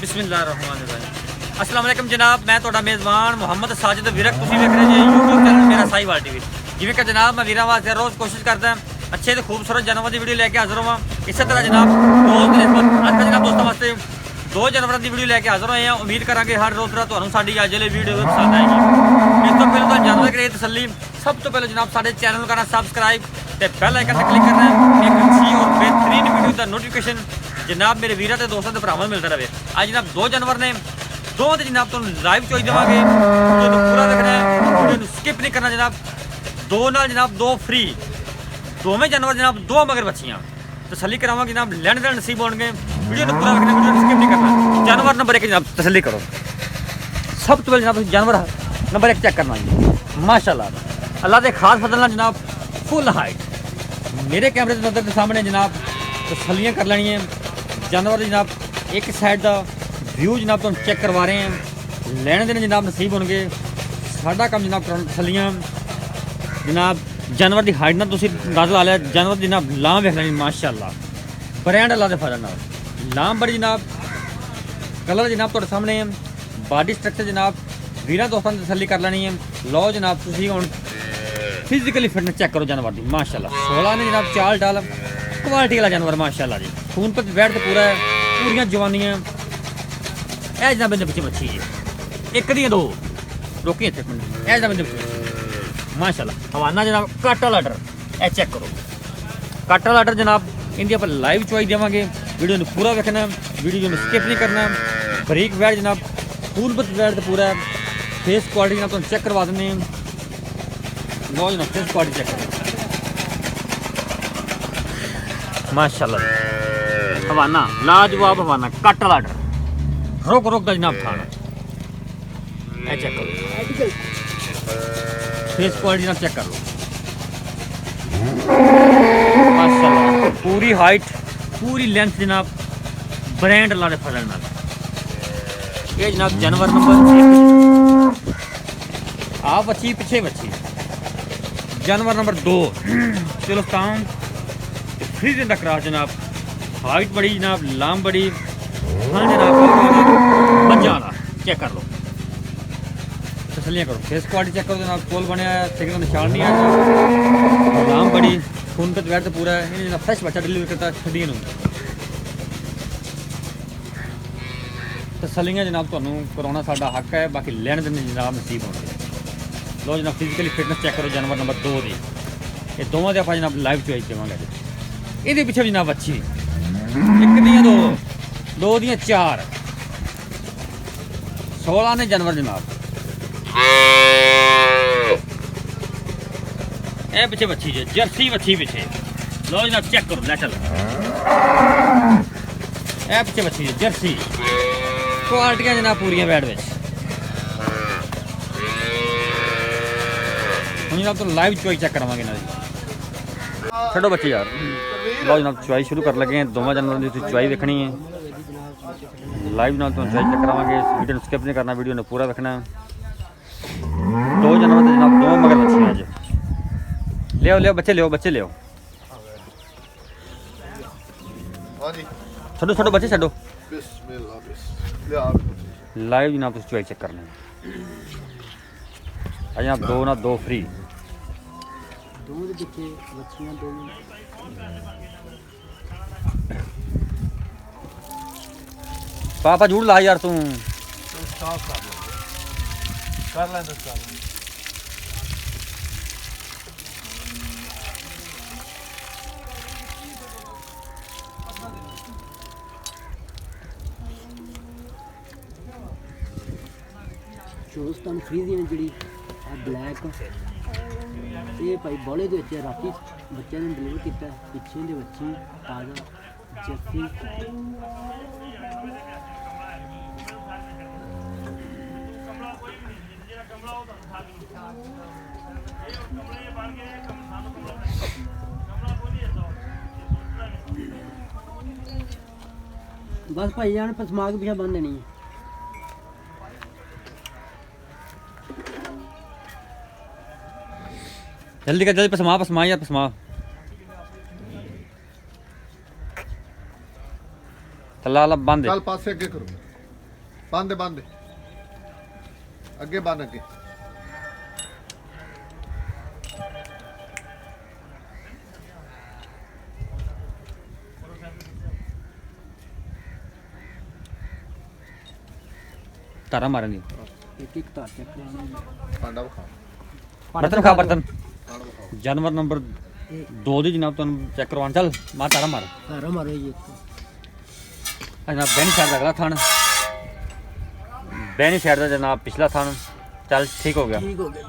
बिस्मिल्लाहिर्रहमानिर्रहीम। अस्सलाम वालेकुम जनाब, मैं ਤੁਹਾਡਾ ਮੇਜ਼ਬਾਨ ਮੁਹੰਮਦ ਸਾजिद ਵਿਰਕ। ਤੁਸੀਂ ਵੇਖ ਰਹੇ ਜੀ YouTube ਚੈਨਲ ਮੇਰਾ ਸਾਈਵਾਲ ਟੀਵੀ। ਜਿਵੇਂ ਕਿ ਜਨਾਬ ਮੈਂ ਵੀਰਾਂ ਵਾਸਤੇ ਰੋਜ਼ ਕੋਸ਼ਿਸ਼ ਕਰਦਾ ਅੱਛੇ ਤੇ ਖੂਬਸੂਰਤ ਜਾਨਵਰਾਂ ਦੀ ਵੀਡੀਓ ਲੈ ਕੇ ਹਾਜ਼ਰ ਹੋਵਾਂ। ਇਸੇ ਤਰ੍ਹਾਂ ਜਨਾਬ ਰੋਜ਼ ਦੇ ਅੱਜ ਜਨਾਬ ਦੋਸਤਾਂ ਵਾਸਤੇ ਦੋ ਜਾਨਵਰਾਂ ਦੀ ਵੀਡੀਓ ਲੈ ਕੇ ਹਾਜ਼ਰ ਹੋਏ ਹਾਂ। ਉਮੀਦ ਕਰਾਂਗੇ ਹਰ ਰੋਜ਼ ਤਰ੍ਹਾਂ ਤੁਹਾਨੂੰ ਸਾਡੀ ਅੱਜ ਵਾਲੀ ਵੀਡੀਓ ਪਸੰਦ ਆਏਗੀ। ਇਸ ਤੋਂ ਪਹਿਲਾਂ ਤਾਂ ਜਾਨਵਰ ਕਰੇ ਤਸੱਲੀ, ਸਭ ਤੋਂ ਪਹਿਲਾਂ ਜਨਾਬ ਸਾਡੇ ਚੈਨਲ ਨੂੰ ਕਰਨਾ ਸਬਸਕ੍ਰਾਈਬ ਤੇ ਬੈਲ ਆਈਕਨ ਤੇ ਕਲਿੱਕ ਕਰਨਾ। ਇੱਕ ਅੱਛੀ ਔਰ ਬਿਹਤਰੀਨ ਵੀਡੀਓ ਦਾ ਨੋਟੀਫਿਕੇਸ਼ਨ ਜਨਾਬ ਮੇਰੇ ਵੀਰਾਂ ਤੇ ਦੋਸਤਾਂ ਦੇ ਭਰਾਵਾਂ ਨੂੰ ਮਿਲਦਾ ਰਹੇ। ਅੱਜ ਜਨਾਬ ਦੋ ਜਾਨਵਰ ਨੇ, ਦੋਵਾਂ ਦੇ ਜਨਾਬ ਤੁਹਾਨੂੰ ਲਾਈਵ ਚੋਈ ਦੇਵਾਂਗੇ। ਤੁਹਾਨੂੰ ਪੂਰਾ ਦੇਖਣਾ ਹੈ, ਵੀਡੀਓ ਨੂੰ ਸਕਿਪ ਨਹੀਂ ਕਰਨਾ ਜਨਾਬ। ਦੋ ਨਾਲ ਜਨਾਬ ਦੋ ਫ੍ਰੀ, ਦੋਵੇਂ ਜਾਨਵਰ ਜਨਾਬ ਦੋ ਮਗਰ ਬੱਚੀਆਂ ਤਸੱਲੀ ਕਰਾਵਾਂਗੇ ਜਨਾਬ। ਲੈਣ ਦੇਣ ਨਸੀਬ ਹੋਣਗੇ। ਵੀਡੀਓ ਨੂੰ ਪੂਰਾ ਦੇਖਣਾ, ਵੀਡੀਓ ਨੂੰ ਸਕਿਪ ਨਹੀਂ ਕਰਨਾ। ਜਾਨਵਰ ਨੰਬਰ 1 ਜਨਾਬ ਤਸੱਲੀ ਕਰੋ। ਸਭ ਤੋਂ ਪਹਿਲਾਂ ਜਨਾਬ ਤੁਸੀਂ ਜਾਨਵਰ ਨੰਬਰ 1 ਚੈੱਕ ਕਰਨਾ ਜੀ। ਮਾਸ਼ਾਅੱਲਾ ਅੱਲਾ ਦੇ ਖਾਸ ਫਜ਼ਲ ਨਾਲ ਜਨਾਬ ਫੁੱਲ ਹਾਈਟ ਮੇਰੇ ਕੈਮਰੇ ਦੇ ਨਜ਼ਰ ਦੇ ਸਾਹਮਣੇ ਜਨਾਬ ਤਸੱਲੀਆਂ ਕਰ ਲੈਣੀਆਂ। ਜਾਨਵਰ ਜਨਾਬ ਇੱਕ ਸਾਈਡ ਦਾ ਵਿਊ ਜਨਾਬ ਤੁਹਾਨੂੰ ਚੈੱਕ ਕਰਵਾ ਰਹੇ ਹਾਂ। ਲੈਣ ਦੇਣ ਜਨਾਬ ਨਸੀਬ ਹੋਣਗੇ। ਸਾਡਾ ਕੰਮ ਜਨਾਬ ਕਰਾਉਣ ਤਸੱਲੀਆਂ ਜਨਾਬ। ਜਾਨਵਰ ਦੀ ਹਾਈਟ ਨਾਲ ਤੁਸੀਂ ਅੰਦਾਜ਼ਾ ਲਾ ਲਿਆ। ਜਾਨਵਰ ਦੀ ਜਨਾਬ ਲਾਮ ਵੇਖ ਲੈਣੀ ਮਾਸ਼ਾਅੱਲਾ, ਬ੍ਰਾਂਡ ਅੱਲਾ ਦੇ ਫਜ਼ਲ ਨਾਲ ਲਾਮ ਬੜੀ ਜਨਾਬ। ਕਲਰ ਜਨਾਬ ਤੁਹਾਡੇ ਸਾਹਮਣੇ ਹੈ। ਬਾਡੀ ਸਟਰਕਚਰ ਜਨਾਬ ਵੀਰਾਂ ਦੋਸਤਾਂ ਦੀ ਤਸੱਲੀ ਕਰ ਲੈਣੀ ਹੈ। ਲਓ ਜਨਾਬ ਤੁਸੀਂ ਹੁਣ ਫਿਜ਼ੀਕਲੀ ਫਿਟਨੈਸ ਚੈੱਕ ਕਰੋ ਜਾਨਵਰ ਦੀ ਮਾਸ਼ਾਅੱਲਾ। 16 ਨੇ ਜਨਾਬ ਚਾਲ ਡਾਲ ਕੁਆਲਿਟੀ ਵਾਲਾ ਜਾਨਵਰ ਮਾਸ਼ਾਅੱਲਾ ਜੀ। ਖੂਨ ਪਰ ਬੈਠ ਤੇ ਪੂਰਾ ਹੈ, ਪੂਰੀਆਂ ਜਵਾਨੀਆਂ। ਇਹ ਜਨਾਬ ਇਹਦੇ ਪਿੱਛੇ ਬੱਚੀ ਜੀ, ਇੱਕ ਦੀਆਂ ਦੋ ਰੋਕੀ ਇੱਥੇ ਇਹ ਜਨਾਬ ਇਹਦੇ ਪਿੱਛੇ ਮਾਸ਼ਾਅੱਲਾ। ਹਵਾਨਾ ਜਨਾਬ ਕੱਟ ਵਾਲਾ ਆਰਡਰ ਇਹ ਚੈੱਕ ਕਰੋ। ਕੱਟ ਵਾਲਾ ਆਰਡਰ ਜਨਾਬ ਇਹਦੀ ਆਪਾਂ ਲਾਈਵ ਚੁਆਈ ਦੇਵਾਂਗੇ। ਵੀਡੀਓ ਨੂੰ ਪੂਰਾ ਵੇਖਣਾ, ਵੀਡੀਓ ਨੂੰ ਸਕਿਪ ਨਹੀਂ ਕਰਨਾ। ਬਰੀਕ ਵੈੜ ਜਨਾਬ ਖੂਨ ਪਰ ਬੈਠ ਤੇ ਪੂਰਾ ਫੇਸ ਕੁਆਲਿਟੀ ਨਾਲ ਤੁਹਾਨੂੰ ਚੈੱਕ ਕਰਵਾ ਦਿੰਦੇ ਹਾਂ। ਲਓ ਜਨਾਬ ਫੇਸ ਕੁਆਲਿਟੀ ਚੈੱਕ ਕਰੋ ਮਾਸ਼ਾਅੱਲਾ। ਹਵਾਨਾ ਲਾਜਵਾਬ ਹਵਾਨਾ ਕੱਟ ਵਾਲਾ ਆਰਡਰ ਰੋਕ ਰੋਕ ਦਾ ਜਨਾਬ ਖਾਣਾ ਇਹ ਚੈੱਕ ਕਰੋ। ਫੇਸ ਕੁਆਲਿਟੀ ਨਾਲ ਚੈੱਕ ਕਰ ਲਓ ਮਾਸ਼ਾਅੱਲਾ। ਪੂਰੀ ਹਾਈਟ ਪੂਰੀ ਲੈਂਥ ਜਨਾਬ ਬ੍ਰਾਂਡ ਅੱਲਾ ਦੇ ਫਜ਼ਲ ਨਾਲ। ਇਹ ਜਨਾਬ ਜਾਨਵਰ ਨੰਬਰ 1 ਆ ਬੱਚੀ ਪਿੱਛੇ ਬੱਚੀ। ਜਾਨਵਰ ਨੰਬਰ 2 ਚਿਲਸਤਾਨ ਫਰੀਜ਼ਨ ਦਾ ਕਰਾਸ ਜਨਾਬ। ਹਾਈਟ ਬੜੀ ਜਨਾਬ, ਲਾਮ ਬੜੀ। ਹਾਂ ਜਨਾਬ ਬੱਚਾ ਵਾਲਾ ਚੈੱਕ ਕਰ ਲਓ, ਤਸੱਲੀਆਂ ਕਰੋ। ਫੇਸ ਕੁਆਲਿਟੀ ਚੈੱਕ ਕਰੋ ਜਨਾਬ। ਕੋਲ ਬਣਿਆ ਸਿਗਨਲ ਦਾ ਨਿਸ਼ਾਨ ਨਹੀਂ ਆਇਆ। ਲਾਮ ਬੜੀ ਖੂਨ ਤੇ ਬੈਠ ਤੇ ਪੂਰਾ ਹੈ। ਇਹ ਜਨਾਬ ਫਰੈਸ਼ ਬੱਚਾ ਡਿਲੀਵਰ ਕਰਤਾ ਛੱਡੀਆਂ ਨੂੰ। ਤਸੱਲੀਆਂ ਜਨਾਬ ਤੁਹਾਨੂੰ ਕਰਾਉਣਾ ਸਾਡਾ ਹੱਕ ਹੈ। ਬਾਕੀ ਲੈਣ ਦੇਣ ਜਨਾਬ ਨਸੀਬ ਹੋਣਗੇ। ਲੋ ਜਨਾਬ ਫਿਜ਼ੀਕਲੀ ਫਿਟਨੈਸ ਚੈੱਕ ਕਰੋ ਜਾਨਵਰ ਨੰਬਰ 2 ਦੀ। ਇਹ ਦੋਵਾਂ ਦੇ ਆਪਾਂ ਜਨਾਬ ਲਾਈਵ ਚੁਆਈ ਦੇਵਾਂਗੇ। ਇਹਦੇ ਪਿੱਛੇ ਜਨਾਬ ਅੱਛੀ ਇੱਕ ਦੀਆਂ ਦੋ, ਦੋ ਦੀਆਂ 4, 16 ਨੇ ਜਾਨਵਰ ਜਨਾਬ। ਇਹ ਪਿੱਛੇ ਬੱਚੀ ਜੇ ਜਰਸੀ ਬੱਚੀ ਪਿੱਛੇ। ਲੋ ਜਨਾਬ ਚੈੱਕ ਕਰੋ ਲੈਟਲ। ਇਹ ਪਿੱਛੇ ਬੱਚੀ ਜੇ ਜਰਸੀ ਕੁਆਲਿਟੀਆਂ ਜਨਾਬ ਪੂਰੀਆਂ ਬੈਡ ਵਿੱਚ। ਹੁਣ ਜਨਾਬ ਤੋਂ ਲਾਈਵ ਚੁਆਈ ਚੈੱਕ ਕਰਾਵਾਂਗੇ ਨਾ ਜੀ। ਛੱਡੋ ਬੱਚੇ ਯਾਰ। ਲਓ ਜਨਾਬ ਚੁਆਈ ਸ਼ੁਰੂ ਕਰਨ ਲੱਗੇ ਹਾਂ। ਦੋਵਾਂ ਜਾਨਵਰਾਂ ਦੀ ਤੁਸੀਂ ਚੁਆਈ ਵੇਖਣੀ ਹੈ। ਲਾਈਵ ਨਾਲ ਤੁਹਾਨੂੰ ਚੁਆਈ ਚੈੱਕ ਕਰਾਵਾਂਗੇ। ਵੀਡੀਓ ਨੂੰ ਸਕਿਪ ਨਹੀਂ ਕਰਨਾ, ਵੀਡੀਓ ਨੂੰ ਪੂਰਾ ਵੇਖਣਾ। ਦੋ ਜਾਨਵਰ ਦੇ ਜਨਾਬ ਦੋ ਮਗਰ ਬੱਚੀਆਂ ਅੱਜ। ਲਿਓ ਲਿਓ ਬੱਚੇ ਲਿਓ, ਬੱਚੇ ਲਿਓ। ਛੱਡੋ ਛੱਡੋ ਬੱਚੇ ਛੱਡੋ। ਲਾਈਵ ਜਨਾਬ ਤੁਸੀਂ ਚੁਆਈ ਚੈੱਕ ਕਰਨਾ ਹੈ। ਆ ਜਨਾਬ ਦੋ ਨਾਲ ਦੋ ਫ੍ਰੀ। ਦੋ ਦੇ ਪਿੱਛੇ ਬੱਚੀਆਂ ਦੋ। ਪਾਪਾ ਜੂੜ ਲਾ ਯਾਰ ਤੂੰ। ਕਰ ਲੈਂਦਾ ਸਟਾਰਟ। ਚੋਸਤਾਨ ਫਰੀਜ਼ੀਅਨ ਜਿਹੜੀ ਆ ਬਲੈਕ ਇਹ ਭਾਈ ਬੋਲੇ ਦੇ ਵਿੱਚ ਰਾਤੀ ਬੱਚਿਆਂ ਨੇ ਡਿਲੀਵਰ ਕੀਤਾ। ਪਿੱਛੇ ਦੇ ਬੱਚੇ ਤਾਜ਼ਾ ਜੱਫੀ। बस भाई जान पसमा के पीछे बंद देनी है। जल्दी कर जल्दी पसमा पसमा यार पसमा। तला बंद ਚੱਲ ਪਾਸੇ ਅੱਗੇ ਕਰੋ। ਬੰਦ ਅੱਗੇ ਬੰਨ ਅੱਗੇ ਧਾਰਾ ਮਾਰਨ ਦੀ ਇੱਕ ਇੱਕ ਧਾਰ ਚੈੱਕ ਕਰਾਉਣਾ ਪਾਂਡਾ ਵਿਖਾ ਬਰਤਨ ਖਾ ਬਰਤਨ ਪਾਂਡਾ ਵਿਖਾਓ ਜਾਨਵਰ ਨੰਬਰ 2 ਦੀ ਜਨਾਬ ਤੁਹਾਨੂੰ ਚੈੱਕ ਕਰਵਾਉਣ ਚੱਲ ਮਾਰ ਧਾਰਾ ਮਾਰ ਧਾਰਾ ਮਾਰੋ ਜੀ ਜਨਾਬ ਬੈਨੀ ਸਾਈਡ ਦਾ ਅਗਲਾ ਥਣ ਬੈਨੀ ਸਾਈਡ ਦਾ ਜਨਾਬ ਪਿਛਲਾ ਥਣ ਚੱਲ ਠੀਕ ਹੋ ਗਿਆ ਠੀਕ ਹੋ ਗਿਆ ਜੀ।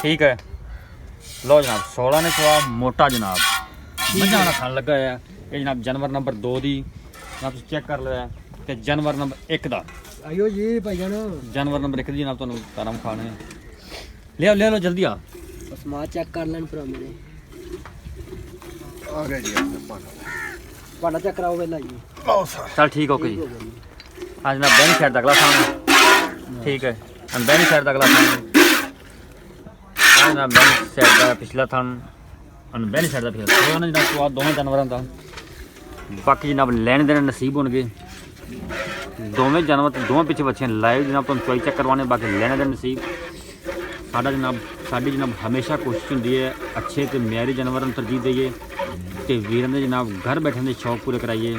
ਠੀਕ ਹੈ ਲੋ ਜਨਾਬ 16 ਨੇ ਚਵਾ ਮੋਟਾ ਜਨਾਬ ਮੱਝਾਂ ਵਾਲਾ ਥਣ ਲੱਗਾ ਹੋਇਆ ਇਹ ਜਨਾਬ ਜਾਨਵਰ ਨੰਬਰ 2 ਦੀ ਜਨਾਬ ਤੁਸੀਂ ਚੈੱਕ ਕਰ ਲਿਆ ਤੇ ਜਾਨਵਰ ਨੰਬਰ 1 ਦਾ ਆਇਓ ਜੀ ਭਾਈਜਾਨ ਜਾਨਵਰ ਨੰਬਰ 1 ਦੀ ਜਨਾਬ ਤੁਹਾਨੂੰ ਤਾਰਮ ਖਾਣੇ ਲੈ ਲਓ ਜਲਦੀ ਆ ਬਸ ਮਾਂ ਚੈੱਕ ਕਰ ਲੈਣ ਭਰਾ ਮੇਰੇ ਆ ਗਿਆ ਜੀ ਪਾਂਡਾ ਤੁਹਾਡਾ ਚੈੱਕ ਕਰਾਓ ਪਹਿਲਾਂ ਜੀ ਬਹੁਤ ਸਾਰਾ ਚੱਲ ਠੀਕ ਓਕੇ ਠੀਕ ਜੀ ਹੋ ਗਿਆ ਜੀ। ਆ ਜਨਾਬ ਬੈਨੀ ਸਾਈਡ ਦਾ ਅਗਲਾ ਥਣ ਠੀਕ ਹੈ ਬੈਨੀ ਸਾਈਡ ਦਾ ਅਗਲਾ ਥਣ ਆ ਜਨਾਬ ਬੈਨੀ ਸਾਈਡ ਦਾ ਪਿਛਲਾ ਥਣ ਬੈਨੀ ਸਾਈਡ ਦਾ ਪਿਛਲਾ ਉਹਨਾਂ ਜਨਾਬ ਸਵਾਦ ਦੋਵੇਂ ਜਾਨਵਰਾਂ ਦਾ ਬਾਕੀ ਜਨਾਬ ਲੈਣ ਦੇਣ ਨਸੀਬ ਹੋਣਗੇ ਦੋਵੇਂ ਜਾਨਵਰ ਤੇ ਦੋਵੇਂ ਪਿੱਛੇ ਬੱਚੇ ਲਾਈਵ ਜਨਾਬ ਤੁਹਾਨੂੰ ਚੋਈ ਚੈੱਕ ਕਰਵਾਉਣੇ ਬਾਕੀ ਲੈਣੇ ਦੇ ਨਸੀਬ ਸਾਡੀ ਜਨਾਬ ਹਮੇਸ਼ਾ ਕੋਸ਼ਿਸ਼ ਹੁੰਦੀ ਹੈ ਅੱਛੇ ਤੇ ਮਿਆਰੀ ਜਾਨਵਰਾਂ ਨੂੰ ਤਰਜੀਹ ਦਈਏ ਤੇ ਵੀਰਾਂ ਦੇ ਜਨਾਬ ਘਰ ਬੈਠਣ ਦੇ ਸ਼ੌਕ ਪੂਰੇ ਕਰਾਈਏ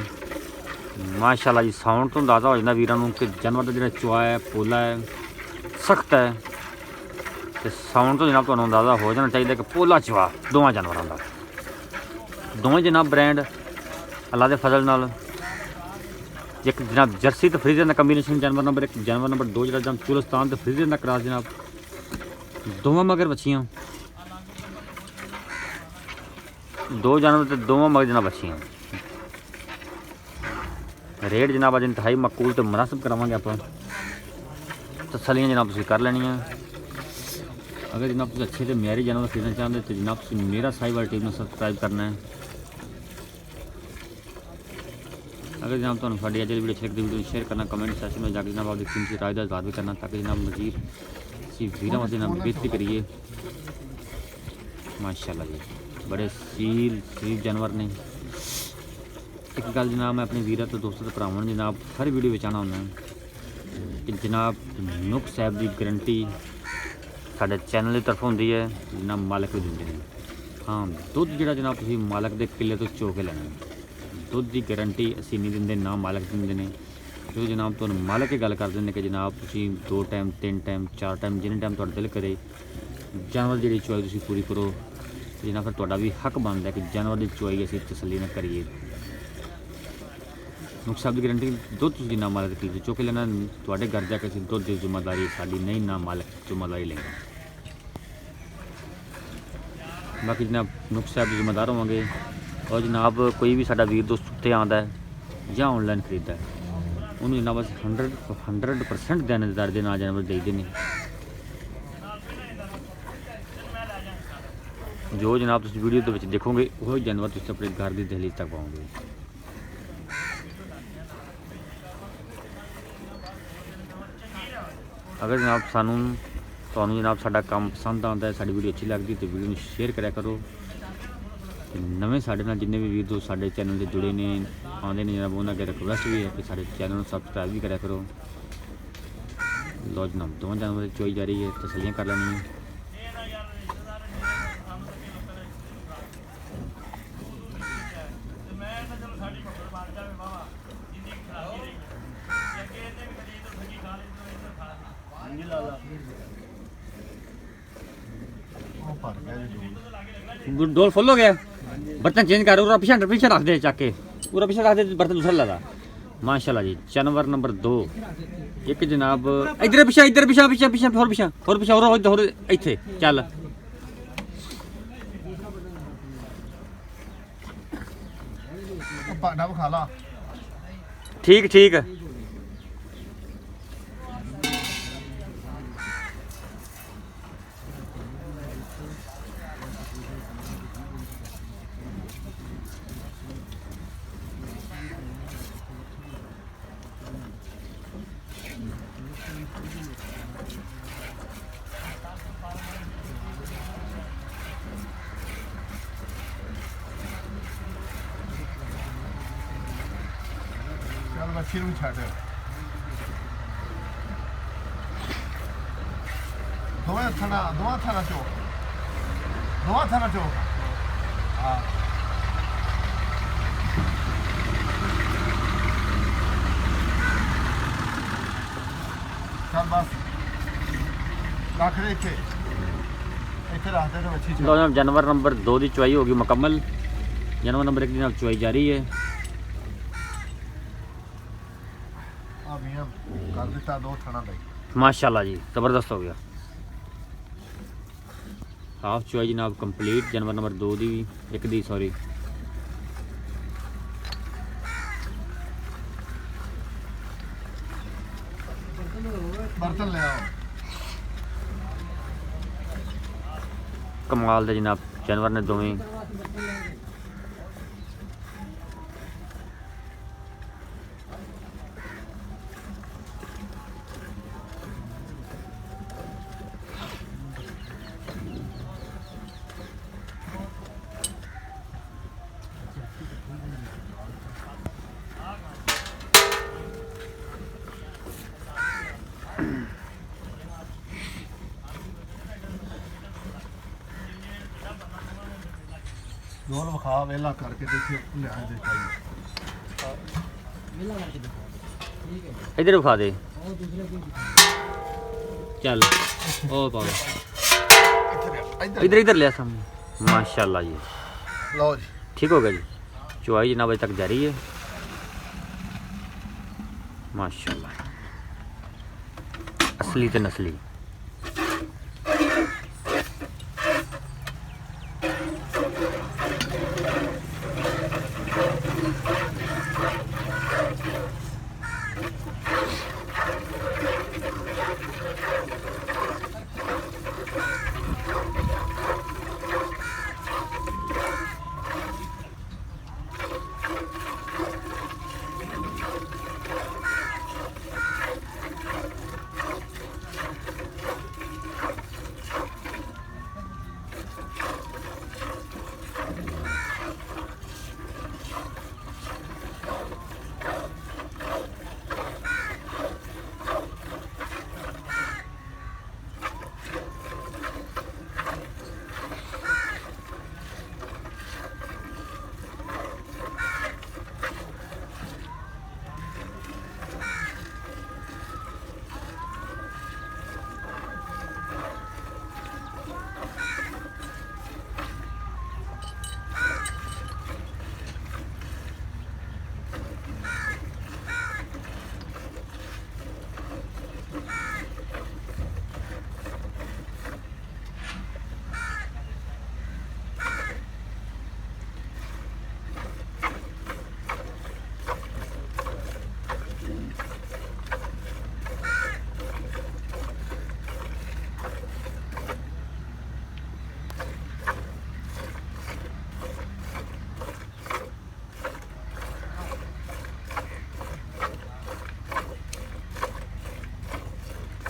ਮਾਸ਼ਾਅੱਲਾ ਜੀ ਸਾਊਂਡ ਤੋਂ ਅੰਦਾਜ਼ਾ ਹੋ ਜਾਂਦਾ ਵੀਰਾਂ ਨੂੰ ਕਿ ਜਾਨਵਰ ਦਾ ਜਿਹੜਾ ਚੁਆ ਹੈ ਪੋਲਾ ਹੈ ਸਖਤ ਹੈ ਤੇ ਸਾਊਂਡ ਤੋਂ ਜਨਾਬ ਤੁਹਾਨੂੰ ਅੰਦਾਜ਼ਾ ਹੋ ਜਾਣਾ ਚਾਹੀਦਾ ਕਿ ਪੋਲਾ ਚੁਆ ਦੋਵਾਂ ਜਾਨਵਰਾਂ ਦਾ ਦੋਵੇਂ ਜਨਾਬ ਬ੍ਰਾਂਡ ਅੱਲਾ ਦੇ ਫਜ਼ਲ ਨਾਲ ਇੱਕ ਜਨਾਬ ਜਰਸੀ ਤੇ ਫਰੀਜ਼ਨ ਦਾ ਕੰਬੀਨੇਸ਼ਨ ਜਾਨਵਰ ਨੰਬਰ 1 ਜਾਨਵਰ ਨੰਬਰ 2 ਜਿਹੜਾ ਜਨਾਬ ਚੁਲਸਤਾਨ ਤੇ ਫਰੀਜ਼ਨ ਦਾ ਕਰਾਸ ਜਨਾਬ ਦੋਵਾਂ ਮਗਰ ਬੱਚੀਆਂ ਦੋ ਜਾਨਵਰ ਤੇ ਦੋਵਾਂ ਮਗਰ ਜਨਾਬ ਬੱਚੀਆਂ ਰੇਟ ਜਨਾਬ ਅੱਜ ਇੰਤਹਾਈ ਮਕਬੂਲ ਤੇ ਮੁਨਾਸਿਬ ਕਰਾਵਾਂਗੇ ਆਪਾਂ ਤਸੱਲੀਆਂ ਜਨਾਬ ਤੁਸੀਂ ਕਰ ਲੈਣੀਆਂ ਅਗਰ ਜਨਾਬ ਤੁਸੀਂ ਅੱਛੇ ਤੇ ਮਿਆਰੀ ਜਾਨਵਰ ਖਰੀਦਣਾ ਚਾਹੁੰਦੇ ਤੇ ਜਨਾਬ ਤੁਸੀਂ ਮੇਰਾ ਸਾਈਵਾਲ ਟੀਵੀ ਨੂੰ ਸਬਸਕ੍ਰਾਈਬ ਕਰਨਾ ਹੈ अगर जनाब तो साड़ी अज वीडियो अच्छी लगती वीडियो शेयर करना कमेंट सैक्शन में जाकर जनाब आपकी कीमती राय का इजहार भी करना ताकि जनाब मजीद असी वीरों वास्ते जनाब बेहतरी करिए माशाअल्लाह जी बड़े सील जानवर ने एक गल जनाब मैं अपने वीरों तो दोस्तों के भरावां जनाब हर वीडियो में आना होंदा कि जनाब नुक साहब की गारंटी साडे चैनल की तरफ होंदी है जनाब मालक भी दिंदे ने हाँ दुध जिहड़ा जनाब तुसीं मालक के किले तो चो के लैना दुध की गारंटी असी नहीं देंगे ना मालक देंगे ने जो जनाब तो मालक की गल कर देंगे कि जनाब तुसीं 2 टाइम 3 टाइम 4 टाइम जिन्ने टाइम तुहाडा दिल करे जानवर जी चुआई तुसीं पूरी करो जनाब फिर तुहाडा भी हक बनता है कि जानवर की चुआई असीं तसल्ली नाल करिए नुक साहब की गारंटी दुध तुसीं ना मालक की चुक के लेना तुहाडे घर जाके असीं दुध की जिम्मेदारी साडी नहीं ना मालक जिम्मेदारी लेंगे बाकी जनाब नुक साहब जिम्मेदार होवांगे और जनाब कोई भी साडा वीर दोस्त उत्ते आंदा है या ऑनलाइन खरीददा है उन्होंने जनाब 100% देनदार दे नाल जानवर देईदे ने जो जनाब तुसीं वीडियो दे विच देखोगे वही जानवर तुसीं अपने घर की दहलीज तक पाओगे अगर जनाब सानू तुहानू जनाब साडा काम पसंद आंदा है साडी वीडियो अच्छी लगदी तो वीडियो नूं शेयर करिया करो नवे साढ़े नाल जिन्ने भी वीर दोस्त साढ़े चैनल से जुड़े ने आते हैं जनाब उन्होंने अगर रिक्वेस्ट भी है कि साढ़े चैनल को सबसक्राइब भी करा करो लो जनाब दोवें जानवर चोई जा रही है तसलियाँ कर लेनी डोल फुल हो गया बर्तन चेंज कर पीछे रख दे चक के पूरा पीछे रख दे बर्तन दूसरा लगा माशाल्लाह जी जानवर नंबर 2 एक जनाब इधर पीछे होर पीछे और इत्थे चल पांडा विखा ला ठीक ठीक चल बच्ची ਨੂੰ ਛੱਡ ਦੋਵਾਂ ਥਾਣਾ ਚੋ ਹਾਂ ਚੱਲ ਬਸ ਰੱਖ ਦੇ ਇੱਥੇ ਰੱਖ ਦੇ ਤੇ ਵੱਛੀ ਲਓ ਜਨਾਬ ਜਾਨਵਰ ਨੰਬਰ 2 ਦੀ ਚੁਆਈ ਹੋ ਗਈ ਮੁਕੰਮਲ। ਜਾਨਵਰ ਨੰਬਰ 1 ਦੀ ਨਾਲ ਚੁਆਈ ਜਾਰੀ ਹੈ। ਆ ਮੀਆਂ ਕਰ ਦਿੱਤਾ 2 ਥਾਣਾ ਲਈ माशाल्लाह जी ज़बरदस्त हो गया। हाफ चुआई जनाब कंप्लीट जानवर नंबर 2 दी 1 दी सॉरी बर्तन ले आओ कमाल दे जनाब जानवर ने दोवें जोर विखा वेला करके देखिए लिया देखा वेला करके देखो ठीक है इधर उठा दे और दूसरे को चल ओ पाओ इधर इधर इधर ले सामने माशाल्लाह जी लो जी ठीक हो गया जी। चुआई जनाब अभी तक जारी है माशाल्लाह असली ते नस्ली।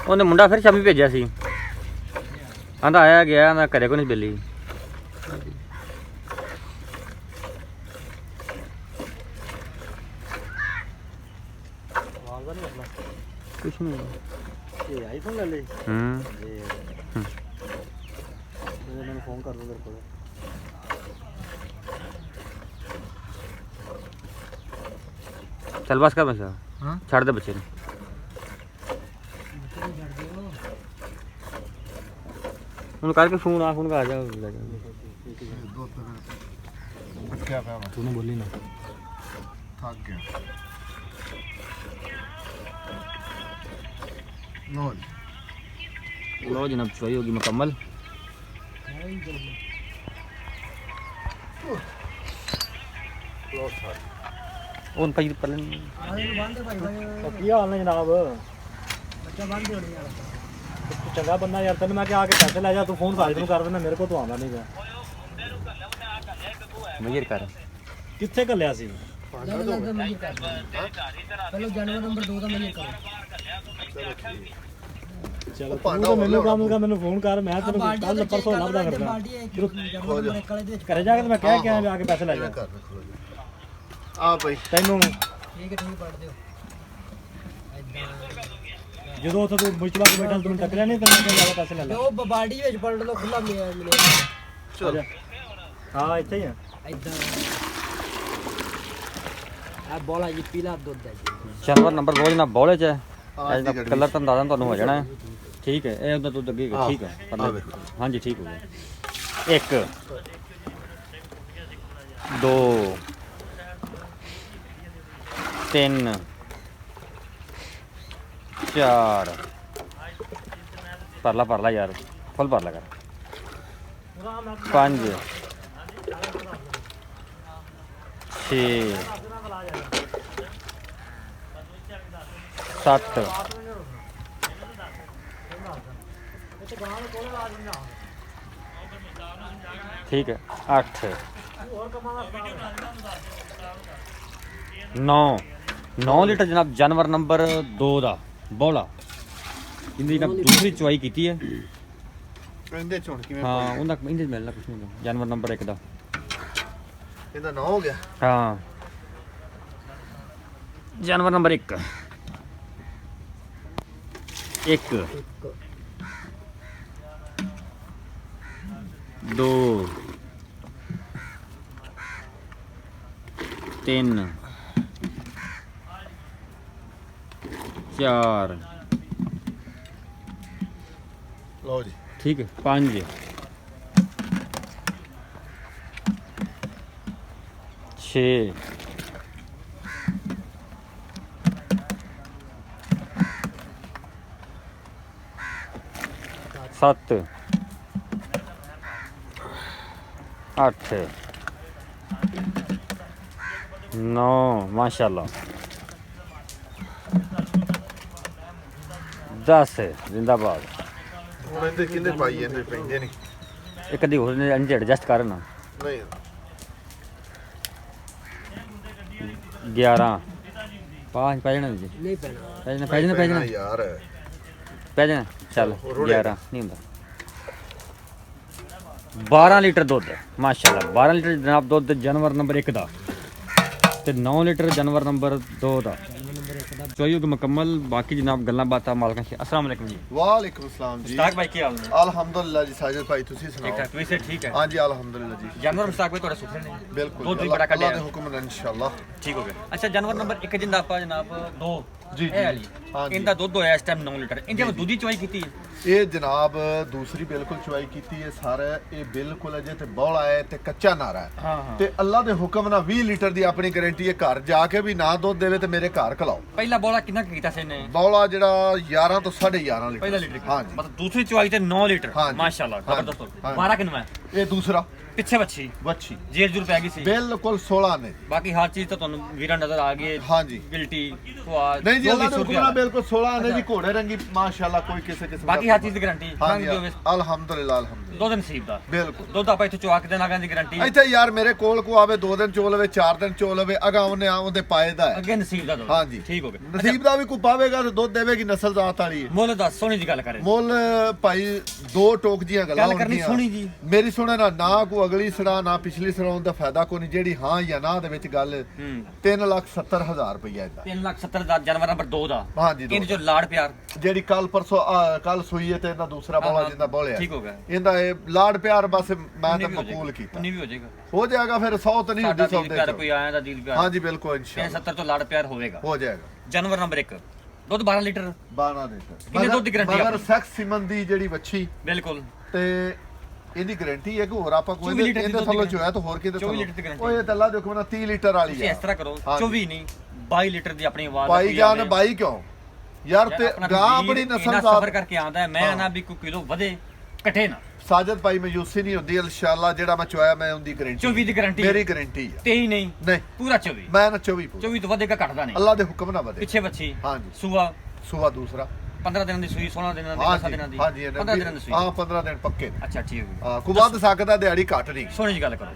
ਉਹਨੇ ਮੁੰਡਾ ਫਿਰ ਸ਼ਾਮੀ ਭੇਜਿਆ ਸੀ ਆਂਦਾ ਆਇਆ ਗਿਆ ਆਂਦਾ ਘਰੇ ਕੋਈ ਨਹੀਂ ਬਿੱਲੀ ਕੁਛ ਨਹੀਂ ये आईफोन ले ले मैंने फोन कर दूं तेरे को चल बस कर बस हाँ ਛੱਡ ਦੇ ਬੱਚੇ ਨੂੰ ਉਹਨੂੰ ਕਰਕੇ ਫੋਨ ਆ ਫੋਨ ਆ ਜਾ ਲੈ ਜਾ दो क्या पाया तूने बोली ना थक गया लो जी लो जनाब चुआई होगी मुकम्मल। उन भाई पहले की हाल ने जनाब बच्चा बंद हो यार तू चंगा बंदा यार तेन मैं आके पैसे ले जा तू फोन साजिद ਨੂੰ ਕਰ ਦਿੰਦਾ ਮੇਰੇ ਕੋਲ ਤੂੰ ਆਉਂਦਾ ਨਹੀਂ ਪਿਆ मजर कर ਕਿੱਥੇ ਘੱਲਿਆ ਸੀ ਪਹਿਲਾਂ ਜਾਨਵਰ ਨੰਬਰ 2 ਦਾ ਮੈਂ ਕਰ ਚਲੋ ਤੂੰ ਤਾਂ ਮੈਨੂੰ ਕੰਮ ਕਰ ਮੈਨੂੰ ਫੋਨ ਕਰ ਮੈਂ ਤੈਨੂੰ ਕੱਲ ਪਰਸੋਂ ਲੱਭਦਾ ਫਿਰਦਾ ਜਾਨਵਰ ਨੰਬਰ 1 ਵਾਲੇ ਦੇ ਵਿੱਚ ਘਰੇ ਜਾ ਕੇ ਤੇ ਮੈਂ ਕਹਿ ਕੇ ਆਇਆ ਆ ਕੇ ਪੈਸੇ ਲੈ ਜਾ आ भाई ਤੈਨੂੰ ਠੀਕ ਹੈ ਤੁਸੀਂ ਪੜ ਦਿਓ ਜਦੋਂ ਉੱਥੇ ਤੂੰ ਮੁਸ਼ਕਲਾਂ ਤੋਂ ਬੈਠਾ ਤੂੰ ਟੱਕਰਿਆ ਨਹੀਂ ਤੈਨੂੰ ਜ਼ਿਆਦਾ ਪੈਸੇ ਲੈ ਲੈ ਉਹ ਬਾਲਟੀ ਵਿੱਚ ਪਲਟ ਲੋ ਖੁੱਲਾ ਮਿਲੇ ਚਲ ਹਾਂ ਇੱਥੇ ਹੀ ਆ ਇਦਾਂ ਆ ਬੋਲਾ ਜੀ ਪੀਲਾ ਦੁੱਧ ਹੈ ਜੀ ਜਾਨਵਰ ਨੰਬਰ 2 ਜਨਾਬ ਬੋਲੇ ਚ ਹੈ ਆਹ ਇਹਦਾ ਦੀ ਗੱਡੀ। ਕਲਰ ਤੁਹਾਨੂੰ ਦੱਸਦਾ ਤੁਹਾਨੂੰ ਹੋ ਜਾਣਾ ਹੈ ਠੀਕ ਹੈ ਇਹ ਉਹਦਾ ਦੁੱਧ ਅੱਗੇ ਆਹ, ਠੀਕ ਹੈ ਆਹ ਵੇਖੋ। ਹਾਂਜੀ ਠੀਕ ਹੋ ਗਿਆ 1 2 3 4 ਭਰ ਲਾ ਯਾਰ ਫੁੱਲ ਭਰ ਲਾ ਕਰ 5 6 7 ठीक है 8 9 लीटर जनाब जानवर नंबर 2 ਦਾ ਬੋਲਾ ਇਹਦੀ ਨਾ ਦੂਸਰੀ ਚੁਆਈ ਕੀਤੀ ਹੈ ਕਹਿੰਦੇ ਚੁਣ ਕਿਵੇਂ ਹਾਂ ਉਹਦਾ ਇਹਦੇ ਮਿਲਣਾ ਕੁਝ ਨਹੀਂ ਜਾਨਵਰ ਨੰਬਰ 1 ਦਾ ਇਹਦਾ ਨਾਂ ਹੋ ਗਿਆ ਹਾਂ ਜਾਨਵਰ ਨੰਬਰ 1 1 2 3 4 ਲਓ ਜੀ ठीक है 5 6 7 8 9 माशाल्लाह 10 जिंदाबाद ਹੁਣ ਇਹਦੇ ਕਿੰਨੇ ਪਾਈ ਜਾਂਦੇ ਪੈਂਦੇ ਨਹੀਂ एक अद्धी होने अंजे एडजस्ट करना ਨਹੀਂ 11 5 पै जाना जी ਨਹੀਂ ਪੈਣਾ पै जाना पै जाना ਯਾਰ ਪੈ ਜਾਣਾ ਚੱਲ ਰੋੜੇ 11 ਨਹੀਂ ਹੁੰਦਾ 12 ਲੀਟਰ ਦੁੱਧ ਮਾਸ਼ਾਅੱਲਾ 12 ਲੀਟਰ ਜਨਾਬ ਦੁੱਧ ਜਾਨਵਰ ਨੰਬਰ 1 ਦਾ ਤੇ 9 ਲੀਟਰ ਜਾਨਵਰ ਨੰਬਰ 2 ਦਾ ਚੋਈ ਹੋ ਮੁਕੰਮਲ ਬਾਕੀ ਜਨਾਬ ਗੱਲਾਂ ਬਾਤਾਂ ਮਾਲਕਾਂ ਸੇ ਅਸਲਾਮ ਵਾਲੇਕੁਮ ਜੀ ਵਾਲੇਕੁਮ ਸਲਾਮ ਜੀ ਮੁਸਤਾਕ ਭਾਈ ਕੀ ਹਾਲ ਨੇ ਅਲਹਮਦੁਲਿਲਾ ਜੀ ਸਾਜਦ ਭਾਈ ਤੁਸੀਂ ਠੀਕ ਸੁਣਾਓ ਠਾਕ ਤੁਸੀਂ ਸੇ ਠੀਕ ਹੈ ਹਾਂਜੀ ਅਲਹਮਦੁਲਿਲਾ ਜੀ ਜਾਨਵਰ ਮੁਸਤਾਕ ਭਾਈ ਤੁਹਾਡੇ ਸੁਥਰੇ ਨੇ ਬਿਲਕੁਲ ਦੁੱਧ ਵੀ ਅੱਲਾ ਬੜਾ ਕੱਢਿਆ ਅੱਲਾ ਦੇ ਹੁਕਮ ਨਾਲ ਇਨਸ਼ਾਅੱਲਾ ਠੀਕ ਹੋ ਗਿਆ ਅੱਛਾ ਜਾਨਵਰ ਨੰਬਰ 1 ਜਿੰਦਾ ਆਪਾਂ ਜਨਾਬ 2 ਜੀ, ਇਹ ਵਾਲੀ ਹਾਂਜੀ। ਇਹਦਾ ਦੁੱਧ ਹੋਇਆ ਇਸ ਟਾਈਮ 9 ਲੀਟਰ ਇਹਦੇ ਵਿੱਚ ਦੂਜੀ ਚਵਾਈ ਕੀਤੀ ਹੈ ਇਹ ਜਨਾਬ ਦੂਸਰੀ ਬਿਲਕੁਲ ਚੁਆਈ ਕੀਤੀ ਹੈ ਸਰ ਇਹ ਬਿਲਕੁਲ ਅਜੇ ਤੇ ਬੌਲਾ ਹੈ ਤੇ ਕੱਚਾ ਨਾਰਾ ਹੈ ਹਾਂ ਹਾਂ ਤੇ ਅੱਲਾ ਦੇ ਹੁਕਮ ਨਾਲ 20 ਲੀਟਰ ਦੀ ਆਪਣੀ ਗਾਰੰਟੀ ਹੈ ਘਰ ਜਾ ਕੇ ਵੀ ਨਾ ਦੁੱਧ ਦੇਵੇ ਤੇ ਮੇਰੇ ਘਰ ਖਲਾਓ ਪਹਿਲਾ ਬੋਲਾ ਕਿੰਨਾ ਕੁ ਕੀਤਾ ਸੀ ਇਹਨੇ ਬੌਲਾ ਜਿਹੜਾ 11 ਤੋਂ 11.5 ਲੀਟਰ ਪਹਿਲਾ ਲੀਟਰ ਹਾਂਜੀ ਮਤਲਬ ਦੂਸਰੀ ਚਵਾਈ ਤੇ 9 ਲੀਟਰ ਹਾਂਜੀ। ਮਾਸ਼ਾਅੱਲਾ ਹਾਂਜੀ। ਜ਼ਬਰਦਸਤ ਹਾਂਜੀ। 12 ਕਿੰਨਾ ਹੈ ਇਹ ਦੂਸਰਾ ਪਿੱਛੇ ਬੱਚੀ ਵੱਛੀ ਜੇਰ ਜੁਰ ਪੈ ਗਈ ਸੀ ਬਿਲਕੁਲ 16 ਨੇ ਬਾਕੀ ਹਰ ਚੀਜ਼ ਤਾਂ ਤੁਹਾਨੂੰ ਵੀਰਾਂ ਨਜ਼ਰ ਆ ਗਈ ਹੈ ਹਾਂਜੀ ਗਿਲਟੀ ਸਵਾਦ ਨਹੀਂ ਜੀ ਜੋ ਅੱਲਾ ਵੀ ਦੇ ਹੁਕਮ ਸੁੱਕਿਆ। ਨਾਲ ਬਿਲਕੁਲ 16 ਨੇ ਜੀ ਘੋੜੇ ਰੰਗੀ ਮਾਸ਼ਾਅੱਲਾ ਕੋਈ ਕਿਸੇ ਕਿਸਮ ਬਾਕੀ ਹਰ ਚੀਜ਼ ਦੀ ਗਾਰੰਟੀ ਹਾਂਜੀ ਹੋਵੇ ਅਲਹਮਦੁਲਿਲਾ ਅਲਹਮਦੁਲਿਲਾ ਦੁੱਧ ਨਸੀਬ ਦਾ ਬਿਲਕੁਲ ਦੁੱਧ ਆਪਾਂ ਇੱਥੇ ਚੁਆਕ ਦੇ ਨਾਗਾਂ ਦੀ ਗਾਰੰਟੀ ਇੱਥੇ ਯਾਰ ਮੇਰੇ ਕੋਲ ਕੋ ਆਵੇ 2 ਦਿਨ ਚੋ ਲਵੇ 4 ਦਿਨ ਚੋ ਲਵੇ ਅਗਾ ਉਹਨੇ ਉਹਦੇ ਪਾਏ ਦਾ ਹੈ ਅੱਗੇ ਨਸੀਬ ਦਾ ਦੁੱਧ ਹਾਂਜੀ ਠੀਕ ਹੋ ਗਿਆ ਨਸੀਬ ਦਾ ਵੀ ਕੋ ਪਾਵੇਗਾ ਤੇ ਦੁੱਧ ਦੇਵੇਗੀ ਨਸਲ ਜ਼ਾਤ ਵਾਲੀ ਹੈ ਮੁੱਲ ਦੱਸ ਸੋਹਣੀ ਦੀ ਗੱਲ ਕਰੇ ਮੁੱਲ ਭਾਈ 2 ਟੋਕ ਜੀਆਂ ਗੱਲਾਂ ਗੱਲ ਕਰਨੀ ਹੋਣਗੀਆਂ। ਸੋਹਣੀ ਜੀ ਮੇਰੀ ਸੁਣੇ ਨਾ ਕੋ ਅਗਲੀ ਸੜਾ ਨਾ ਪਿਛਲੀ ਸੜਾਉਣ ਦਾ ਫਾਇਦਾ ਕੋਈ ਨਹੀਂ ਜਿਹੜੀ ਹਾਂ ਜਾਂ ਨਾ ਦੇ ਵਿੱਚ ਗੱਲ ਹੂੰ 3,70,000 ਰੁਪਈਆ ਇਹਦਾ 3,70,000 ਦਾ ਜਾਨਵਰ ਨੰਬਰ 2 ਦਾ ਹਾਂਜੀ ਦੋ। ਇਹਦੇ ਚੋਂ ਲਾੜ ਪਿਆਰ ਜਿਹੜੀ ਕੱਲ ਪਰਸੋਂ ਕੱਲ ਸੂਈ ਹੈ ਤੇ ਇਹਦਾ ਦੂਸਰਾ ਹਾਂ, ਬੋਲਾ ਹਾਂ, ਜਿੰਦਾ ਬੋਲਿਆ ਠੀਕ ਹੋ ਗਿਆ ਇਹਦਾ ਇਹ ਲਾੜ ਪਿਆਰ ਬਸ ਮੈਂ ਤਾਂ ਉਨੀ ਵੀ ਹੋ ਮਕਬੂਲ ਜਾਏਗਾ, ਕੀਤਾ ਉਨੀ ਵੀ ਹੋ ਜਾਏਗਾ ਹੋ ਜਾਏਗਾ ਫਿਰ 100 ਤਾਂ ਨਹੀਂ ਸਾਡਾ ਹੁੰਦੀ ਦਿਲ ਪਿਆਰ ਸੌਦੇ ਕੋਈ ਚ ਆਇਆ ਦਾ ਦਿਲ ਪਿਆਰ ਹਾਂਜੀ ਬਿਲਕੁਲ ਇਨਸ਼ਾਅੱਲਾ 70 ਤੋਂ ਲਾੜ ਪਿਆਰ ਹੋਵੇਗਾ ਹੋ ਜਾਏਗਾ ਜਾਨਵਰ ਨੰਬਰ 1 ਦੁੱਧ 12 ਲੀਟਰ 12 ਦੇ ਕਿੰਨੇ ਦੁੱਧ ਦੀ guarantee ਮਗਰ ਆਪਣੀ? ਸੈਕਸ ਸਿਮਨ ਦੀ ਜਿਹੜੀ ਵੱਛੀ ਬਿਲਕੁਲ ਤੇ ਇਹਦੀ ਗਾਰੰਟੀ ਹੈ ਕਿ ਹੋਰ ਆਪਾਂ ਕੋਈ 24 ਲੀਟਰ ਦੀ ਇਹਦੇ ਦੁੱਧ ਥੱਲੋਂ ਦੀ ਚੋਇਆ ਤਾਂ ਹੋਰ ਕਿਤੇ 24 ਲੀਟਰ ਦੀ guarantee। ਓਏ ਤੇ ਅੱਲਾ ਦੇਖੋ ਨਾ 30 ਲੀਟਰ ਵਾਲੀ ਤੁਸੀਂ ਹੈ ਇਸ ਤਰ੍ਹਾਂ ਕਰੋ ਹਾਂਜੀ। 24 ਨਹੀਂ 22 ਲੀਟਰ ਦੀ ਆਪਣੀ ਆਵਾਜ਼ ਭਾਈ ਜਾਨ ਬਾਈ ਕਿਉਂ ਯਾਰ ਤੇ ਗਾਂ ਆਪਣੀ ਨਸਲ ਦਾ ਸਫਰ ਕਰਕੇ ਆਂਦਾ ਹੈ ਮੈਂ ਨਾ ਵੀ ਕੋਈ ਕਿਲੋ ਵਧੇ ਘਟੇ ਨਾ ਸਾਜਦ ਭਾਈ ਮਾਯੂਸੀ ਨਹੀਂ ਹੁੰਦੀ ਇਨਸ਼ਾਅੱਲਾ ਜਿਹੜਾ ਮੈਂ ਚੋਇਆ ਮੈਂ ਉਹਦੀ ਗਾਰੰਟੀ 24 ਦੀ ਗਾਰੰਟੀ ਮੇਰੀ ਗਾਰੰਟੀ ਹੈ 23 ਨਹੀਂ ਨਹੀਂ ਪੂਰਾ 24 ਮੈਂ ਨਾ 24 ਪੂਰਾ 24 ਤੋਂ ਵਧੇਗਾ ਘਟਦਾ ਨਹੀਂ ਅੱਲਾ ਦੇ ਹੁਕਮ ਨਾਲ ਵਧੇ ਪਿੱਛੇ ਬੱਚੀ ਹਾਂਜੀ ਸੂਆ ਸੁਬਾ ਦੂਸਰਾ 15 ਦਿਨਾਂ ਦੀ ਸੂਈ 16 ਦਿਨਾਂ ਦੀ 10 ਦਿਨਾਂ ਦੀ ਹਾਂਜੀ 15 ਦਿਨਾਂ ਦੀ ਸੂਈ ਹਾਂ 15 ਦਿਨ ਪੱਕੇ ਨੇ ਅੱਛਾ ਠੀਕ ਹੈ ਹਾਂ ਕੋਈ ਵੱਧ ਸਕਦਾ ਦਿਹਾੜੀ ਘੱਟ ਨਹੀਂ ਸੋਹਣੀ ਜੀ ਗੱਲ ਕਰੋ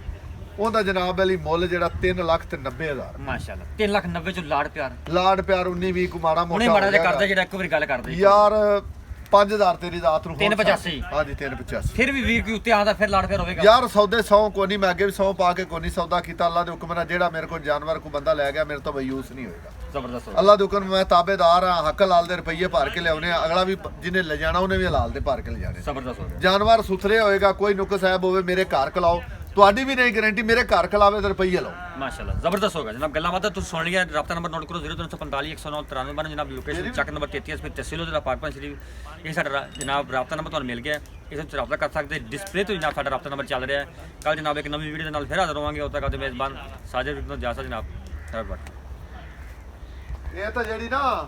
ਉਹਦਾ ਜਨਾਬ ਅਲੀ ਮੁੱਲ ਜਿਹੜਾ 3,90,000 ਮਾਸ਼ਾਅੱਲਾ 3,90,000 ਚੋਂ ਲਾੜ ਪਿਆਰ ਲਾਡ ਪਿਆਰ 19 20 ਕੋ ਮਾੜਾ ਹੁਣੇ ਮੋਟਾ ਮਾੜਾ ਹੋ ਜਿਹਾ ਜਾਏਗਾ। ਕਰਦਾ ਜਿਹੜਾ ਇੱਕ ਵਾਰੀ ਗੱਲ ਕਰਦੇ ਯਾਰ 5000 ਤੇਰੀ ਰਾਤ ਨੂੰ ਹੋਰ 385 ਹਾਂਜੀ 385 ਫਿਰ ਵੀ ਵੀਰ ਕੀ ਉੱਤੇ ਆਂਦਾ ਫਿਰ ਲਾੜ ਪਿਆਰ ਹੋਵੇਗਾ ਯਾਰ ਸੌਦੇ ਸੌ ਕੋ ਨਹੀਂ ਮੈਂ ਅੱਗੇ ਵੀ ਸੌ ਪਾ ਕੇ ਕੋ ਨਹੀਂ ਸੌਦਾ ਕੀਤਾ ਅੱਲਾ ਦੇ ਹੁਕਮ ਨਾਲ ਜਿਹੜਾ ਮੇਰੇ ਕੋਲ ਜਾਨਵਰ ਕੋ ਬੰਦਾ ਲੈ ਗਿਆ ਮੇਰੇ ਤੋਂ ਬਯੂਸ ਨਹੀਂ ਹੋਏਗਾ ਜ਼ਬਰਦਸਤ ਅੱਲਾ ਦੇ ਹੁਕਮ ਮੈਂ ਤਾਬੇਦਾਰ ਆ ਹੱਕ ਹਲਾਲ ਦੇ ਰੁਪਈਏ ਭਰ ਕੇ ਲਿਆਉਣੇ ਆ ਅਗਲਾ ਵੀ ਜਿਹਨੇ ਲੈ ਜਾਣਾ ਉਹਨੇ ਵੀ ਹਲਾਲ ਦੇ ਭਰ ਕੇ ਲੈ ਜਾਣੇ ਜ਼ਬਰਦਸਤ ਹੋ ਗਿਆ ਜਾਨਵਰ ਸੁਥਰੇ ਹੋਏਗਾ ਕੋਈ ਨੁਕਸ ਐਬ ਹੋਵੇ ਮੇਰੇ ਘਰ ਖਲਾਓ ਤੁਹਾਡੀ ਵੀ ਨਹੀਂ ਗਾਰੰਟੀ ਮੇਰੇ ਘਰ ਖਲਾਵੇ ਤੇ ਰੁਪਈਏ ਲਾਓ ਮਾਸ਼ਾਅੱਲਾ ਜ਼ਬਰਦਸਤ ਹੋ ਗਿਆ ਜਨਾਬ ਗੱਲਾਂ ਬਾਤਾਂ ਤੁਸੀਂ ਸੁਣ ਲਿਆ ਰਾਬਤਾ ਨੰਬਰ ਨੋਟ ਕਰੋ 0345 109 93 ਜਨਾਬ ਲੋਕੇਸ਼ਨ ਚੱਕ ਨੰਬਰ 33 ਫਿਰ ਤਹਿਸੀਲ ਜ਼ਿਲ੍ਹਾ ਪਾਕਪਾਨ ਸ਼ਰੀਫ ਇਹ ਸਾਡਾ ਜਨਾਬ ਰਾਬਤਾ ਨੰਬਰ ਤੁਹਾਨੂੰ ਮਿਲ ਗਿਆ ਇਸ ਵਿੱਚ ਰਾਬਤਾ ਕਰ ਸਕਦੇ ਡਿਸਪਲੇ ਤੋਂ ਜਨਾਬ ਸਾਡਾ ਰਾਬਤਾ ਨੰਬਰ ਚੱਲ ਰਿਹਾ ਹੈ ਕੱਲ ਜਨਾਬ ਇੱਕ ਨਵੀਂ ਵੀਡੀਓ ਦੇ ਨਾਲ ਫਿਰ ਹਾਜ਼ਰ ਹੋਵਾਂਗੇ ਉਦੋਂ ਤੱਕ ਆਪਦੇ ਮੇਜ਼ਬਾਨ ਸਾਜਿਦ ਨੂੰ ਇਜਾਜ਼ਤ ਜਨਾਬ ਇਹ ਤਾਂ ਜਿਹੜੀ ਨਾ